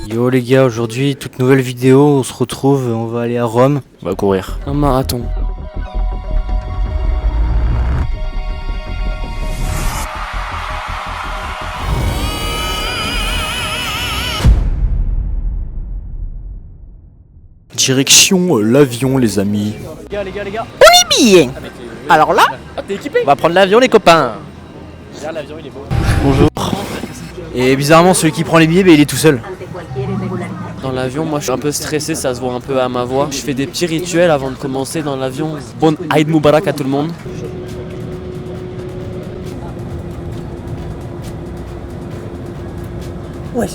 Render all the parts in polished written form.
Yo les gars, aujourd'hui, toute nouvelle vidéo, on se retrouve, on va aller à Rome. On va courir. Un marathon. Direction l'avion les amis. Les gars. On est bien. Alors là, T'es équipé? on va prendre l'avion les copains. Regarde, l'avion il est beau. Bonjour. Et bizarrement, celui qui prend les billets, il est tout seul. Dans l'avion, moi je suis un peu stressé, ça se voit un peu à ma voix. Je fais des petits rituels avant de commencer dans l'avion. Bon Aïd Moubarak à tout le monde. Ouais.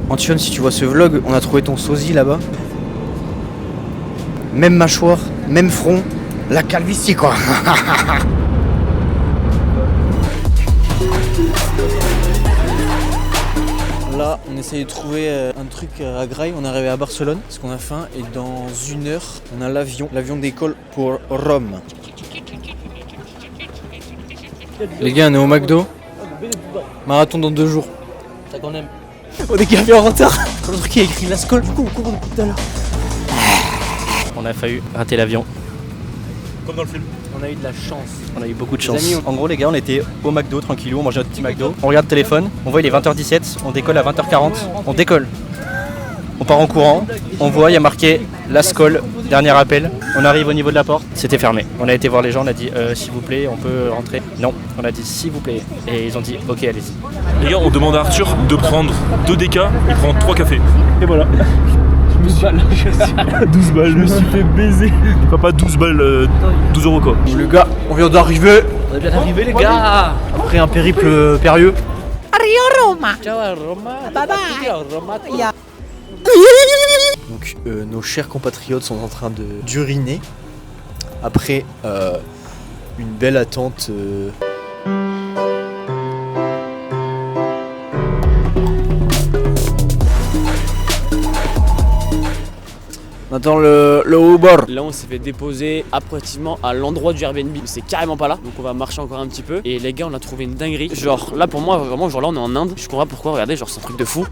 Antoine, si tu vois ce vlog, on a trouvé ton sosie là-bas. Même mâchoire, même front, la calvitie quoi. Là, on essaye de trouver un truc à Graille. On est arrivé à Barcelone parce qu'on a faim et dans 1 heure, on a l'avion d'école pour Rome. Les gars, on est au McDo. Marathon dans 2 jours. Ça qu'on aime. On est gavé en retard. L'autre qui a écrit la scole, du coup on court depuis tout à l'heure. On a failli rater l'avion. Comme dans le film. On a eu de la chance. On a eu beaucoup de Les chance. amis, en gros les gars, on était au McDo tranquillou, on mangeait notre petit McDo. On regarde le téléphone, on voit il est 20h17, on décolle à 20h40, on décolle. On part en courant, on voit il y a marqué la Skol, dernier appel. On arrive au niveau de la porte, c'était fermé. On a été voir les gens, on a dit s'il vous plaît, on peut rentrer. Non, on a dit s'il vous plaît. Et ils ont dit ok, allez-y. Les gars, on demande à Arthur de prendre 2 DK et prendre 3 cafés. Et voilà. 12 balles, je me suis fait baiser. Papa, 12 balles, 12 euros quoi. Les gars, on vient d'arriver. On est bien arrivé les gars. Après un périple périlleux. Donc nos chers compatriotes sont en train d'uriner. Après une belle attente. On attend le Uber. Là on s'est fait déposer approximativement à l'endroit du Airbnb. C'est carrément pas là, donc on va marcher encore un petit peu. Et les gars on a trouvé une dinguerie. Genre là pour moi vraiment genre là on est en Inde. Je comprends pas pourquoi, regardez, genre c'est un truc de fou.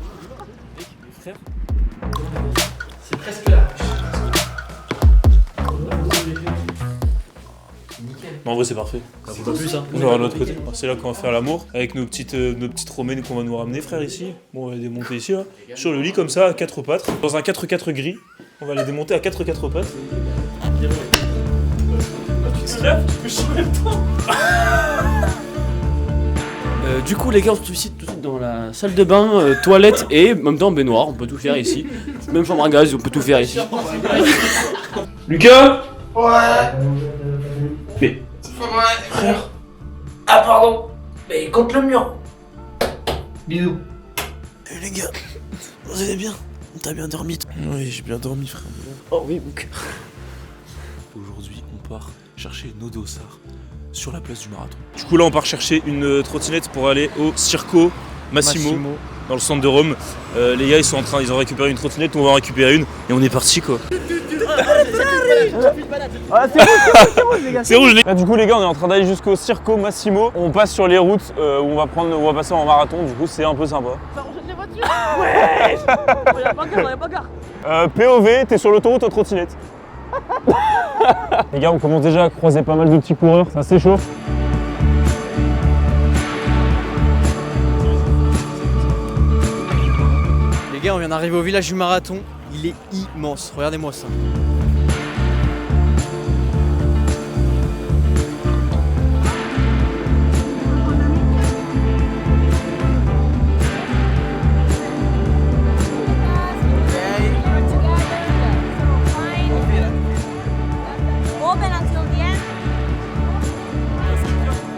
C'est presque là. Non, en vrai, c'est parfait. Pas plus hein. On va de l'autre côté. C'est là qu'on va faire l'amour avec nos petites romaines qu'on va nous ramener, frère, ici. Bon, on va les démonter ici, là. Sur le lit, comme ça, à 4 pattes. Dans un 4x4 gris. On va les démonter à 4x4 pattes. Tu te lèves, tu peux chier en même temps. Du coup les gars on se retrouve ici tout de suite dans la salle de bain, toilette et en même temps baignoire, on peut tout faire ici. Même chambre à gaz, on peut tout faire ici. Lucas. Ouais. Mais, frère. Ah pardon. Mais contre le mur. Bisous. Les gars, vous allez bien? T'as bien dormi? Oui, j'ai bien dormi frère. Oh oui, donc. Aujourd'hui, on part chercher nos dossards sur la place du marathon. Du coup, là, on part chercher une trottinette pour aller au Circo Massimo. Dans le centre de Rome. Les gars, ils ont récupéré une trottinette, on va en récupérer une et on est parti quoi. C'est rouge les gars. Du coup les gars, on est en train d'aller jusqu'au Circo Massimo. On passe sur les routes où on va passer en marathon. Du coup, c'est un peu sympa. Ouais. POV, t'es sur l'autoroute en trottinette. Les gars, on commence déjà à croiser pas mal de petits coureurs, ça s'échauffe. Les gars, on vient d'arriver au village du marathon. Il est immense. Regardez-moi ça.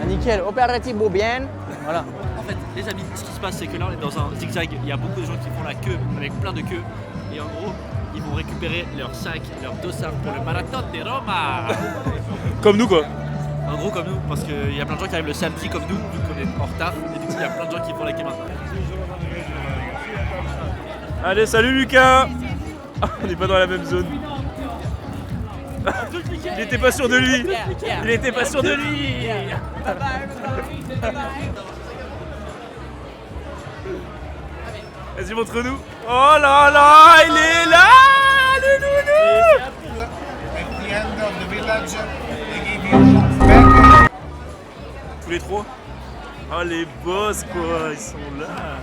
Nickel, opératif bien. Voilà. En fait, les amis, ce qui se passe, c'est que là, on est dans un zigzag. Il y a beaucoup de gens qui font la queue avec plein de queues. Et en gros, ils vont récupérer leur sac, leur dossard pour le marathon de Roma. Comme nous quoi. En gros, comme nous, parce qu'il y a plein de gens qui arrivent le samedi comme nous, vu qu'on est en retard. Et du coup, il y a plein de gens qui font la queue maintenant. Allez, salut Lucas. On n'est pas dans la même zone. Il était pas sûr de lui. Il était pas sûr de lui. Vas-y, montre-nous. Oh là là, il est là, le nounou. Tous les trois. Oh les boss quoi, ils sont là.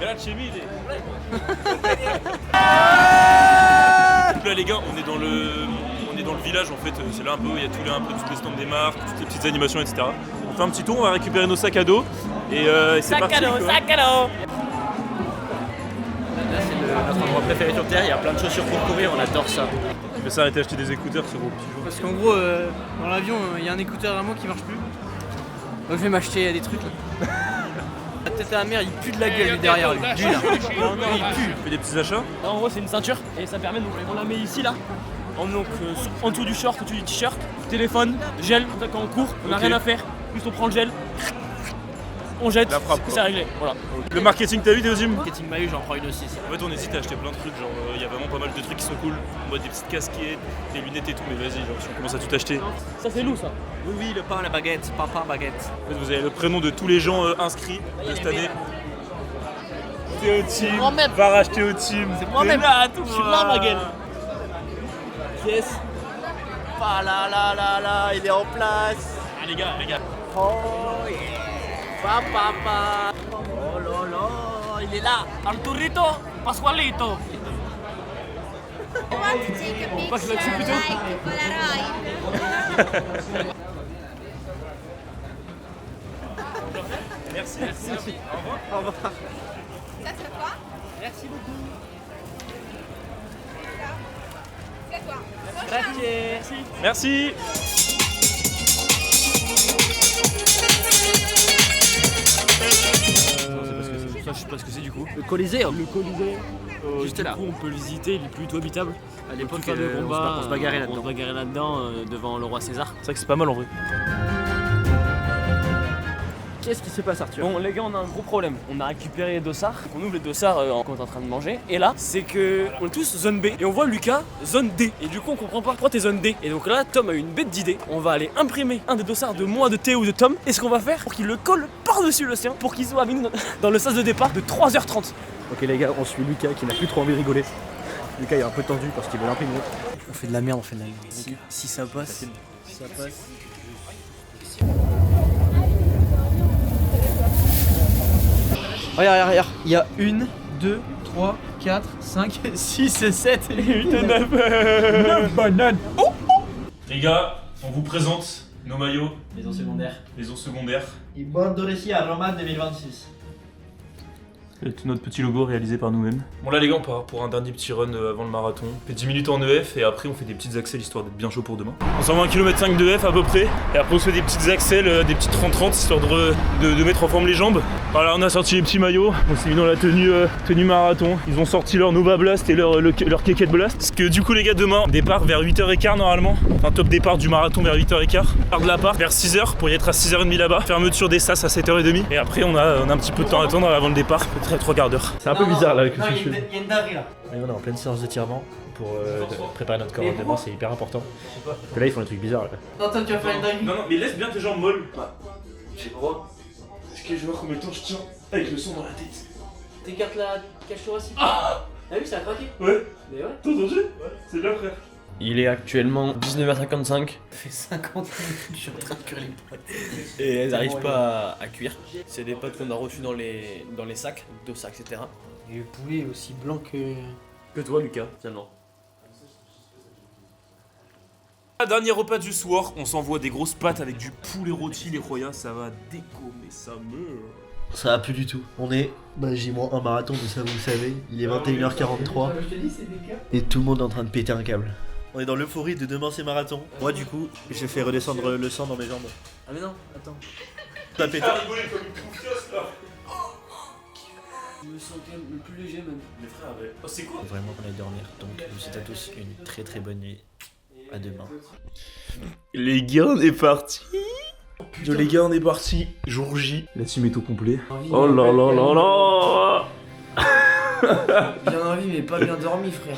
Grazie mille. Donc là les gars, on est dans le village en fait, c'est là un peu où il y a tous les stands des marques, toutes les petites animations, etc. On fait un petit tour, on va récupérer nos sacs à dos et c'est parti. Sac à dos. Là, c'est notre endroit préféré sur Terre, il y a plein de chaussures pour courir, on adore ça. Tu peux s'arrêter d'acheter des écouteurs sur vos petits jours. Parce qu'en gros, dans l'avion, il y a un écouteur à moi qui marche plus. Donc je vais m'acheter des trucs là. La tête à la mère, il pue de la gueule lui derrière lui. Lui, là. Il pue. Tu fais des petits achats. En gros, c'est une ceinture et ça permet, donc on la met ici là. Donc, en dessous du short, en dessous du t-shirt, téléphone, gel, quand on court, on n'a rien à faire. Juste on prend le gel, on jette, La frappe, c'est réglé. Voilà. Le marketing, t'as vu Théo Jim? Marketing maillot, j'en prends une aussi. En fait, on hésite à acheter plein de trucs, genre il y a vraiment pas mal de trucs qui sont cool. En mode des petites casquettes, des lunettes et tout, mais vas-y, genre si on commence à tout acheter. Ça c'est loup ça. Oui, oui, le pain, la baguette, papa, baguette. En fait, vous avez le prénom de tous les gens inscrits de cette année. Théo Team, moi-même. va racheter au team. C'est moi-même. T'es là, toi. Je suis là, ma gueule. Yes. Ah là là là là, il est en place. Ah les gars. Oh yeah. Papa. Oh là là, il est là. Arturito, Pasqualito. Want to take a Passe là-dessus picture plutôt. like Polaroid? Merci. Ça c'est quoi? Merci beaucoup. C'est toi. Merci. Ça, je sais pas ce que c'est du coup. Le Colisée. Le Colisée. Juste du là. coup, on peut le visiter, il est plutôt habitable. À l'époque, Tout le fameux combat, on se bagarrait on là-dedans. se bagarrait là-dedans devant le roi César. C'est vrai que c'est pas mal en vrai. Qu'est-ce qui se passe, Arthur? Bon les gars, on a un gros problème. On a récupéré les dossards. Donc on ouvre les dossards quand on est en train de manger. Et là, c'est que on est tous zone B. Et on voit Lucas zone D. Et du coup, on comprend pas pourquoi t'es zone D. Et donc là, Tom a eu une bête d'idée. On va aller imprimer un des dossards de moi, de Théo ou de Tom. Et ce qu'on va faire pour qu'il le colle par-dessus le sien. Pour qu'il soit avec nous dans le sas de départ de 3h30. Ok les gars, on suit Lucas qui n'a plus trop envie de rigoler. Lucas est un peu tendu parce qu'il veut l'imprimer. On fait de la merde, on fait de la merde. Si ça passe, ça passe. Regarde, il y a 1, 2, 3, 4, 5, 6, 7, 8, 9 bananes. Les gars, on vous présente nos maillots, Maison secondaire. les eaux secondaires. Il boit Doresi à Roma 2026. Et tout notre petit logo réalisé par nous-mêmes. Bon là les gars, on part pour un dernier petit run avant le marathon. On fait 10 minutes en EF et après on fait des petites axelles histoire d'être bien chaud pour demain. On s'envoie 1,5 km d'EF à peu près. Et après on se fait des petites axelles, des petites 30-30 histoire de mettre en forme les jambes. Voilà, on a sorti les petits maillots. On s'est mis dans la tenue marathon. Ils ont sorti leur Nova Blast et leur Keket Blast. Parce que du coup les gars, demain, départ vers 8h15 normalement. Enfin top départ du marathon vers 8h15. Part de l'appart vers 6h pour y être à 6h30 là-bas. Fermeture des sas à 7h30. Et après on a un petit peu de temps à attendre avant le départ. 3 quarts d'heure. C'est un peu bizarre là avec le Non, fichu. il y a une dinguerie là. On est en pleine séance d'étirement pour préparer notre corps demain, c'est hyper important. Parce que là ils font des trucs bizarres là. Non, toi tu vas faire une dinguerie. Non, mais laisse bien tes jambes molles. J'ai le droit. Est-ce que je vois combien de temps je tiens avec le son dans la tête? T'écartes la cage thoracique. Ah vu, ça a craqué. Ouais. Mais ouais. T'as entendu? Ouais. C'est bien, frère. Il est actuellement 19h55 Ça fait 50 minutes que je suis en train de cuire les pâtes. et elles n'arrivent pas à cuire. C'est des pâtes qu'on a reçues dans les sacs, dos sacs, etc. Et le poulet est aussi blanc que toi, Lucas, finalement. Dernier repas du soir, on s'envoie des grosses pâtes avec du poulet rôti, les royas, ça va décommer sa meurt. Ça va plus du tout. On est, j'ai moins un marathon, mais ça vous le savez. Il est 21h43 et tout le monde est en train de péter un câble. On est dans l'euphorie de demain c'est marathon. Moi du coup, je fais redescendre le sang dans mes jambes. Ah mais non, attends. Ça pété. Rigoler comme une confiance là. Je me sens quand même le plus léger même. Les frères, ouais. Oh, c'est quoi? Vraiment qu'on aille dormir. Donc je vous souhaite à tous une très très bonne nuit. À demain. Les gars, on est parti. Les gars, on est parti. Jour J. La team est au complet. Oh là là là là. Bien envie mais pas bien dormi frère.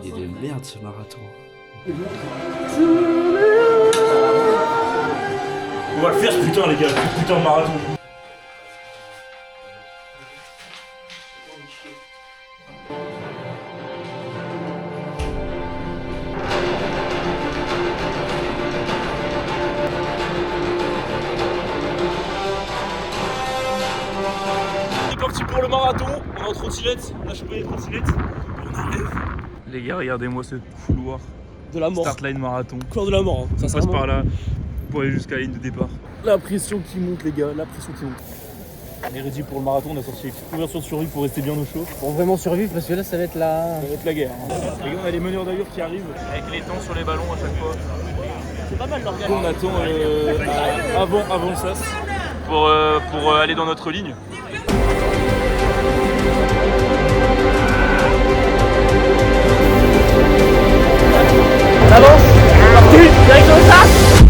Il est de merde ce marathon. On va le faire ce putain les gars, ce putain de marathon. On est parti pour le marathon, on est en trottinette, on a chopé les trottinettes et on arrive. Les gars, regardez-moi ce couloir. De la mort. Start line marathon. Couloir de la mort. Hein. On passe par là pour aller jusqu'à la ligne de départ. La pression qui monte les gars, la pression qui monte. On est ready pour le marathon, on a sorti les petites couvertures de survie pour rester bien au chaud. Pour vraiment survivre parce que là ça va être la... Ça va être la guerre. Hein. Les gars, on a les meneurs d'allure qui arrivent avec les temps sur les ballons à chaque fois. C'est pas mal l'organisation. On attend avant le sas pour aller dans notre ligne. Avance, parti, direction le sas.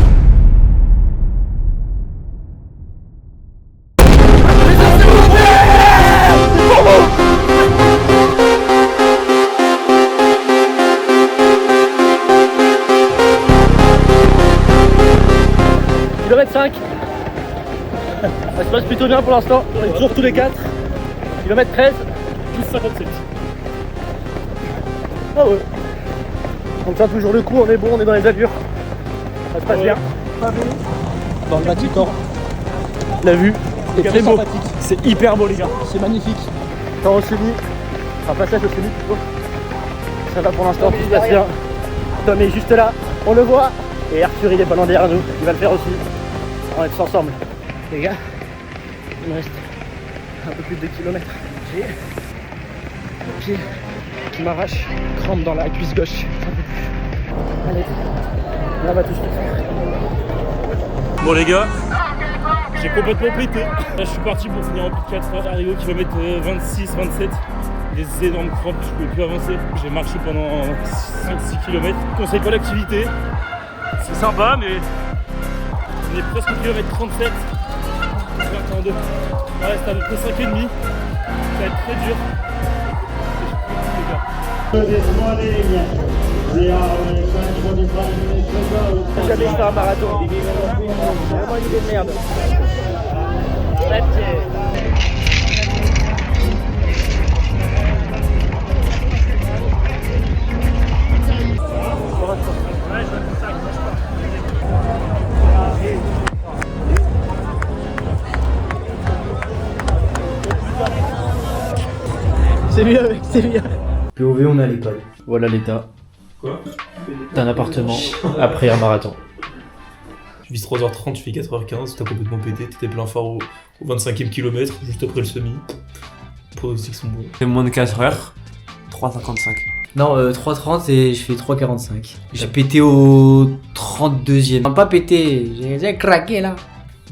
Kilomètre 5. Ça se passe plutôt bien pour l'instant. On est toujours tous les 4. Kilomètre 13. Plus 57. Ah ouais. On tient toujours le coup, on est bon, on est dans les allures. Ça se passe bien. Dans le Vatican. La vue est très beau. C'est hyper beau les gars. C'est magnifique. Temps au semi. Un passage au semi plutôt. Ça va pour l'instant, tout se passe bien. Tom est juste là, on le voit. Et Arthur il est pas loin derrière nous, il va le faire aussi. On est tous ensemble. Les gars, il me reste un peu plus de 2 km. J'ai le pied qui m'arrache, crampe dans la cuisse gauche. Allez, là on va tout de suite. Bon les gars, j'ai complètement pété. Là je suis parti pour finir en plus de 4 heures. Arrivé au kilomètre 26, 27. Des énormes crampes, je pouvais plus avancer. J'ai marché pendant 5-6 km. Conseil pas l'activité. C'est sympa mais on est presque au kilomètre 37. 22. Ouais, c'est à peu près 5,5. Ça va être très dur. J'ai jamais fait un marathon. C'est vraiment une idée de merde. C'est mieux avec, c'est mieux. POV, on est à l'école. Voilà l'état. Quoi D'un appartement après un marathon. Tu vises 3h30, tu fais 4h15, t'as complètement pété, t'étais plein phare au 25e kilomètre, juste après le semi. Les pronostics sont bons. C'est moins de 4 heures. 3,55. Non, 3,30 et je fais 3,45. J'ai pété au 32e. Pas pété, j'ai craqué là.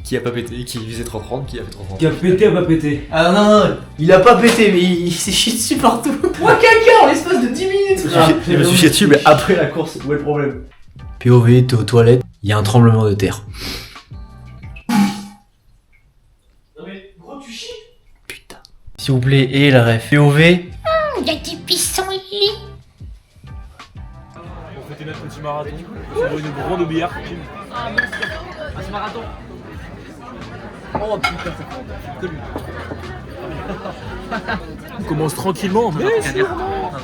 Qui a pas pété, qui visait 30-30, qui a fait 30-30. Qui a pété a pas pété. Ah non, il a pas pété, mais il s'est chié dessus partout. Moi caca en l'espace de 10 minutes. Je me suis chié dessus, mais après la course, où est le problème? POV, t'es aux toilettes, il y a un tremblement de terre. Non mais gros tu chies. Putain. S'il vous plaît, et la ref. POV. Il y a du pissenlit. On fêtait notre petit marathon, on une grande billard. Ah ce marathon. Oh putain, c'est connu. On commence tranquillement, mais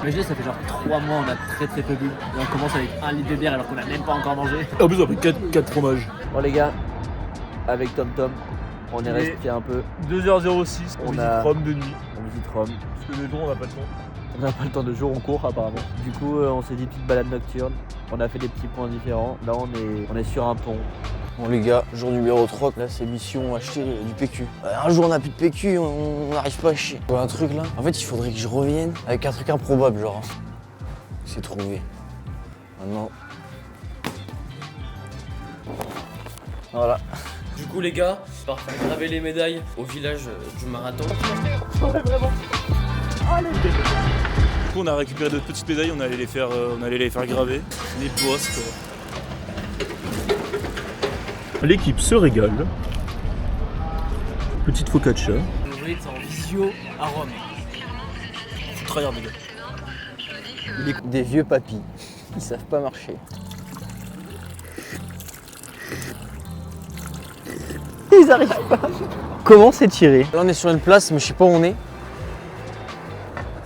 Imaginez, ça fait genre 3 mois, on a très peu bu. Et on commence avec 1 litre de bière alors qu'on a même pas encore mangé. en plus on a pris 4 fromages. Bon les gars, avec Tom Tom, on est resté un peu. 2h06, on visite a- Rome de nuit. On visite Rome. Parce que le jour on n'a pas le temps. On n'a pas le temps de jour, on court apparemment. Du coup, on s'est dit petite balade nocturne. On a fait des petits points différents. Là, on est sur un pont. Bon les gars, jour numéro 3, là c'est mission acheter du PQ. Un jour on a plus de PQ, on n'arrive pas à chier. Je vois un truc là, en fait il faudrait que je revienne avec un truc improbable genre. C'est trouvé. Maintenant. Voilà. Du coup, les gars, on va faire graver les médailles au village du marathon. Du coup on a récupéré d'autres petites médailles, on allait les faire graver. Les boss quoi. L'équipe se régale. Petite focaccia. Vous voyez, c'est en visio à Rome. Faut trahir les gars. Des vieux papis. Ils savent pas marcher. Ils arrivent pas. Comment s'étirer? Là on est sur une place mais je sais pas où on est.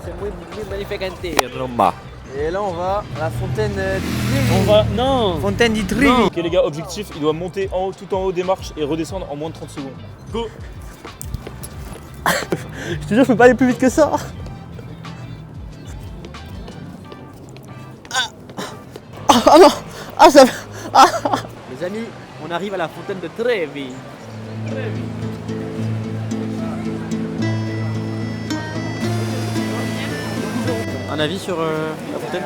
C'est muy magnificante, Roma. Et là on va à la fontaine du On va. Non. Fontaine di Trevi. Ok les gars, objectif, il doit monter en haut, tout en haut des marches et redescendre en moins de 30 secondes. Go. Je te jure, je peux pas aller plus vite que ça. Ah non. Ah ça. Les amis, on arrive à la fontaine de Trevi. Un avis sur la fontaine?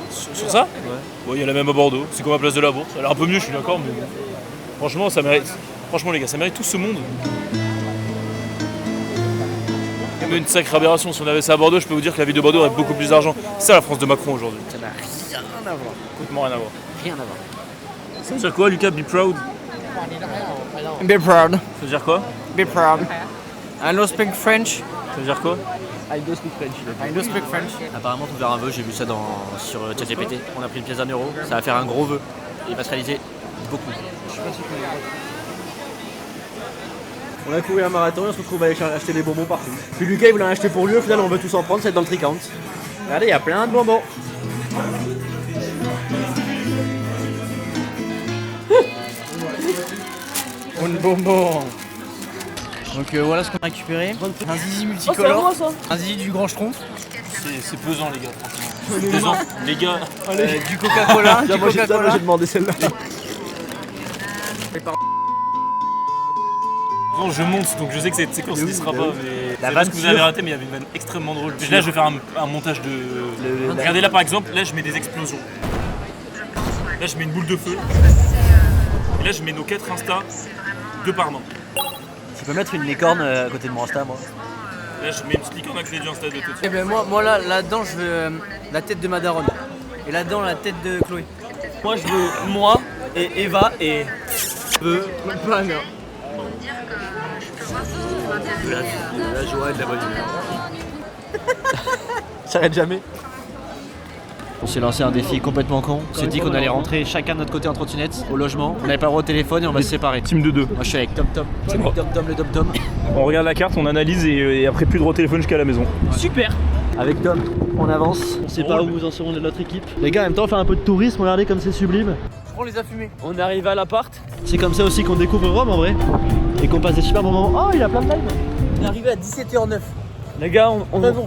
Sur ça? Ouais. Bon, il y a la même à Bordeaux, c'est comme la place de la Bourse. Elle est un peu mieux, je suis d'accord, mais bon. Franchement, ça mérite. Franchement, les gars, ça mérite tout ce monde. Il y a même une sacrée aberration. Si on avait ça à Bordeaux, je peux vous dire que la ville de Bordeaux aurait beaucoup plus d'argent. C'est ça la France de Macron aujourd'hui. Ça n'a rien à voir. Complètement rien à voir. Rien à voir. Ça veut dire quoi, Lucas? Be proud? Be proud. Ça veut dire quoi? Be proud. I don't speak French. Ça veut dire quoi? I don't speak French. Apparemment pour faire un vœu, j'ai vu ça sur ChatGPT. On a pris une pièce d'1 euro, ça va faire un gros vœu. Et il va se réaliser beaucoup. On a couru un marathon et on se retrouve à aller acheter des bonbons partout. Puis Lucas il voulait en acheter pour lui, au final on veut tous en prendre, c'est dans le tricount. Regardez, il y a plein de bonbons. Un bonbon. Donc voilà ce qu'on a récupéré. Un zizi multicolore. Oh, ça. Un zizi du grand schtroumpf. C'est pesant, les gars, franchement. C'est pesant. Les gars, Du Coca-Cola. Moi j'ai demandé celle-là. non, je monte, donc je sais que cette séquence n'existera pas, mais La c'est vanne parce que vous avez sûre. raté, mais il y avait une vanne extrêmement drôle. Là, je vais faire un montage de... Regardez là, par exemple, là, je mets des explosions. Là, je mets une boule de feu. Et là, je mets nos 4 Insta, 2 par main. Tu peux mettre une licorne à côté de mon Insta, moi? Là, je mets une petite licorne à côté du Insta de tout de Et suite. ben moi là-dedans je veux la tête de ma daronne. Et là-dedans la tête de Chloé. Moi je veux moi et Eva et. La joie et de la bonne humeur. S'arrête jamais. On s'est lancé un défi complètement con. On s'est dit qu'on allait rentrer chacun de notre côté en trottinette au logement. On n'avait pas le droit au téléphone et on va se séparer. Team de 2. Moi je suis avec Tom Tom. C'est lui Tom Tom le Tom Tom. On regarde la carte, on analyse et après plus de droit au téléphone jusqu'à la maison. Super. Avec Tom, on avance. On sait pas où nous en serons de notre équipe. Les gars, en même temps, on fait un peu de tourisme. Regardez comme c'est sublime. On les a fumés. On arrive à l'appart. C'est comme ça aussi qu'on découvre Rome en vrai. Et qu'on passe des super bons moments. Oh, il a plein de live. On est arrivé à 17h09. Les gars,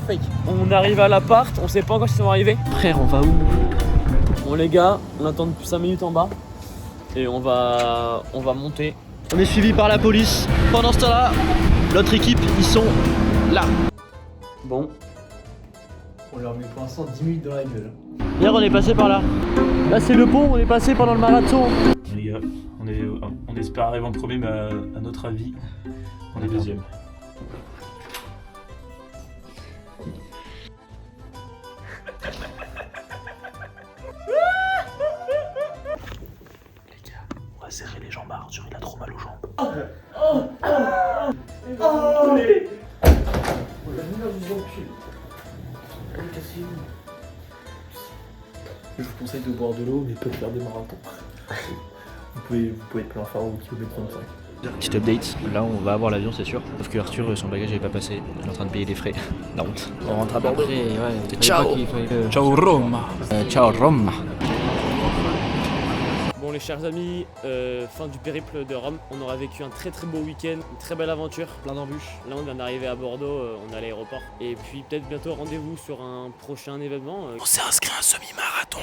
Fake. on arrive à l'appart, on sait pas encore si on va arriver. Frère, on va où? Bon les gars, on attend depuis 5 minutes en bas. Et on va monter. On est suivi par la police. Pendant ce temps-là, l'autre équipe, ils sont là. Bon. On leur met pour l'instant 10 minutes dans la gueule. Hier, on est passé par là. Là, c'est le pont, on est passé pendant le marathon. Les gars, on espère arriver en premier, mais à notre avis, on est deuxième. Les gars, on va serrer les jambes, Arthur, il a trop mal aux jambes. Je vous conseille de boire de l'eau, mais pas de faire des marathons. Vous pouvez plein faire au kilomètre 35. Petit update, là on va avoir l'avion c'est sûr. Sauf que Arthur, son bagage n'est pas passé. Il est en train de payer des frais. La honte. On rentre à Bordeaux. Ciao. Ciao Rome. Ciao Rome. Bon les chers amis, fin du périple de Rome. On aura vécu un très très beau week-end, une très belle aventure, plein d'embûches. Là on vient d'arriver à Bordeaux, on est à l'aéroport. Et puis peut-être bientôt rendez-vous sur un prochain événement. On s'est inscrit à un semi-marathon.